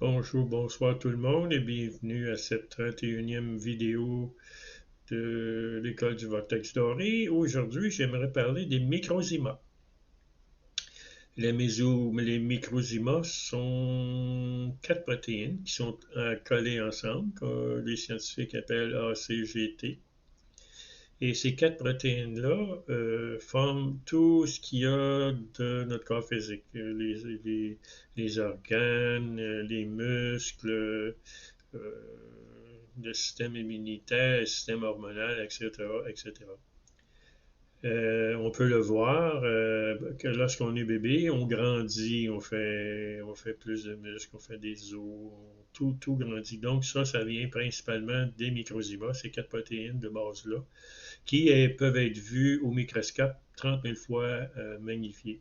Bonjour, bonsoir tout le monde et bienvenue à cette 31e vidéo de l'école du Vortex Doré. Aujourd'hui, j'aimerais parler des microzymas. Les microzymas sont 4 protéines qui sont collées ensemble, que les scientifiques appellent ACGT. Et ces 4 protéines-là forment tout ce qu'il y a de notre corps physique. Les organes, les muscles, le système immunitaire, le système hormonal, etc., etc. On peut le voir que lorsqu'on est bébé, on grandit, on fait plus de muscles, on fait des os, tout grandit. Donc ça vient principalement des microzymas, ces 4 protéines de base-là, qui peuvent être vues au microscope 30 000 fois magnifiées.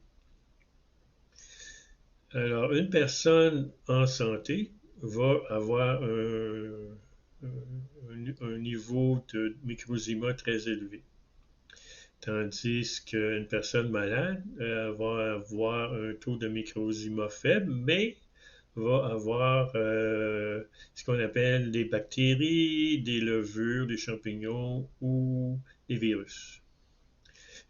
Alors, une personne en santé va avoir un niveau de microzyma très élevé. Tandis qu'une personne malade va avoir un taux de microzyma faible, mais va avoir ce qu'on appelle des bactéries, des levures, des champignons ou des virus.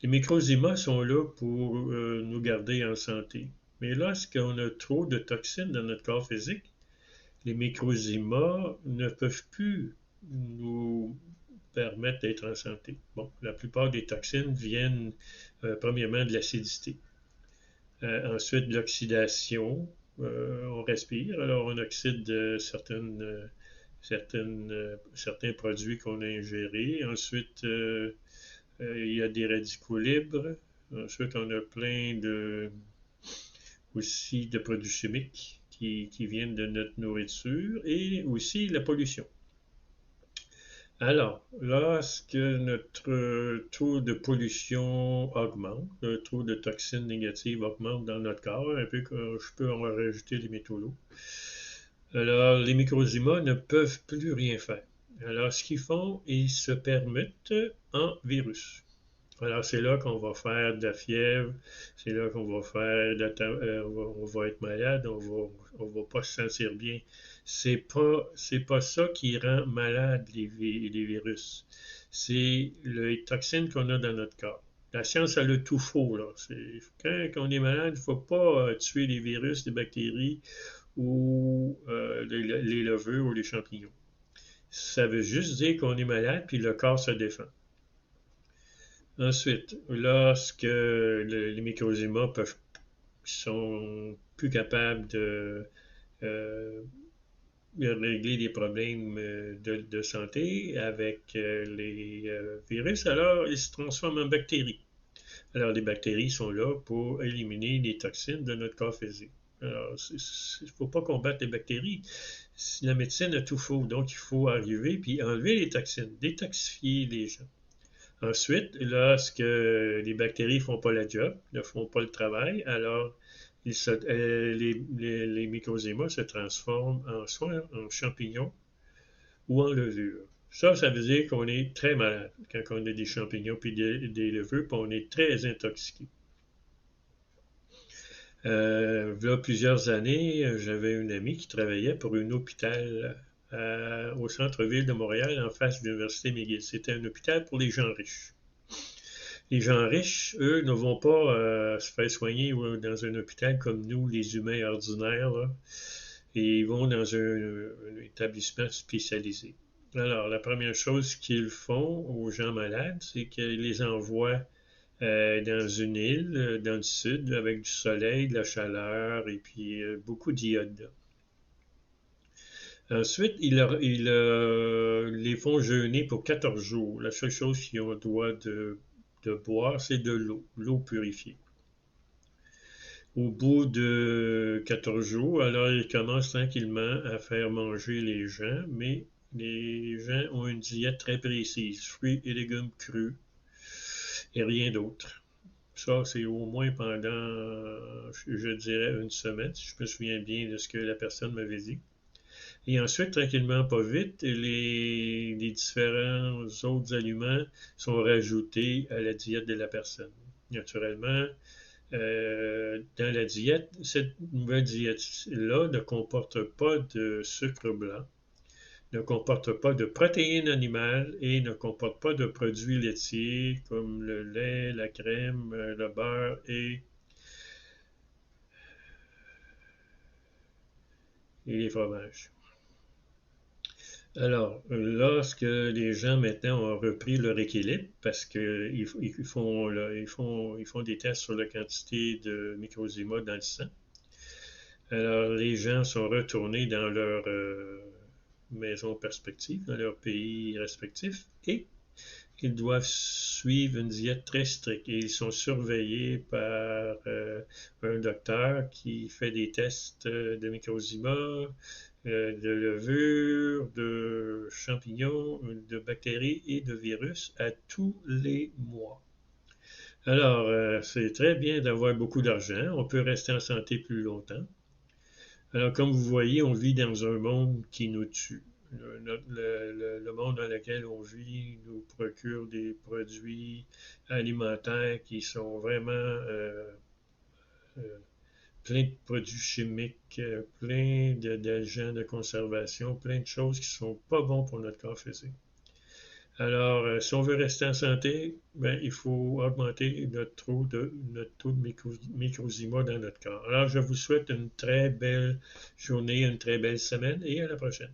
Les microzymas sont là pour nous garder en santé. Mais lorsqu'on a trop de toxines dans notre corps physique, les microzymas ne peuvent plus nous permettre d'être en santé. Bon, la plupart des toxines viennent premièrement de l'acidité, ensuite de l'oxydation. On respire, alors on oxyde certains produits qu'on a ingérés. Ensuite, il y a des radicaux libres. Ensuite, on a plein aussi de produits chimiques qui viennent de notre nourriture et aussi la pollution. Alors, lorsque notre taux de pollution augmente, le taux de toxines négatives augmente dans notre corps, un peu que je peux en rajouter les métaux lourds. Alors, les microzymas ne peuvent plus rien faire. Alors, ce qu'ils font, ils se permettent en virus. Alors, c'est là qu'on va faire de la fièvre, c'est là qu'on va faire on va être malade, on va pas se sentir bien. C'est pas ça qui rend malade les virus. C'est les toxines qu'on a dans notre corps. La science a le tout faux, là. Quand on est malade, il ne faut pas tuer les virus, les bactéries ou les levures ou les champignons. Ça veut juste dire qu'on est malade puis le corps se défend. Ensuite, lorsque les microzymas sont plus capables euh, de régler des problèmes de santé avec les virus, alors ils se transforment en bactéries. Alors, les bactéries sont là pour éliminer les toxines de notre corps physique. Alors, il ne faut pas combattre les bactéries. La médecine a tout faux, donc il faut arriver puis enlever les toxines, détoxifier les gens. Ensuite, lorsque les bactéries ne font pas la job, ne font pas le travail, alors les microzymas se transforment soit en champignons ou en levures. Ça veut dire qu'on est très malade quand on a des champignons puis des levures, puis on est très intoxiqué. Il y a plusieurs années, j'avais une amie qui travaillait pour un hôpital au centre-ville de Montréal, en face de l'Université McGill. C'était un hôpital pour les gens riches. Les gens riches, eux, ne vont pas se faire soigner dans un hôpital comme nous, les humains ordinaires, là, et ils vont dans un établissement spécialisé. Alors, la première chose qu'ils font aux gens malades, c'est qu'ils les envoient dans une île, dans le sud, avec du soleil, de la chaleur et puis beaucoup d'iode. Ensuite, ils les font jeûner pour 14 jours. La seule chose qu'ils ont le droit de boire, c'est de l'eau purifiée. Au bout de 14 jours, alors ils commencent tranquillement à faire manger les gens, mais les gens ont une diète très précise, fruits et légumes crus et rien d'autre. Ça, c'est au moins pendant, je dirais, une semaine, si je me souviens bien de ce que la personne m'avait dit. Et ensuite, tranquillement, pas vite, les différents autres aliments sont rajoutés à la diète de la personne. Naturellement, dans la diète. Cette nouvelle diète-là ne comporte pas de sucre blanc, ne comporte pas de protéines animales et ne comporte pas de produits laitiers comme le lait, la crème, le beurre et les fromages. Alors, lorsque les gens maintenant ont repris leur équilibre, parce qu'ils font des tests sur la quantité de microzyma dans le sang, alors les gens sont retournés dans leur maison perspective, dans leur pays respectif, et ils doivent suivre une diète très stricte. Et ils sont surveillés par un docteur qui fait des tests de microzyma, de levure, de champignons, de bactéries et de virus à tous les mois. Alors, c'est très bien d'avoir beaucoup d'argent. On peut rester en santé plus longtemps. Alors, comme vous voyez, on vit dans un monde qui nous tue. Le monde dans lequel on vit nous procure des produits alimentaires qui sont vraiment plein de produits chimiques, plein d'agents de conservation, plein de choses qui ne sont pas bons pour notre corps physique. Alors, si on veut rester en santé, ben, il faut augmenter notre taux de microzyma dans notre corps. Alors, je vous souhaite une très belle journée, une très belle semaine et à la prochaine.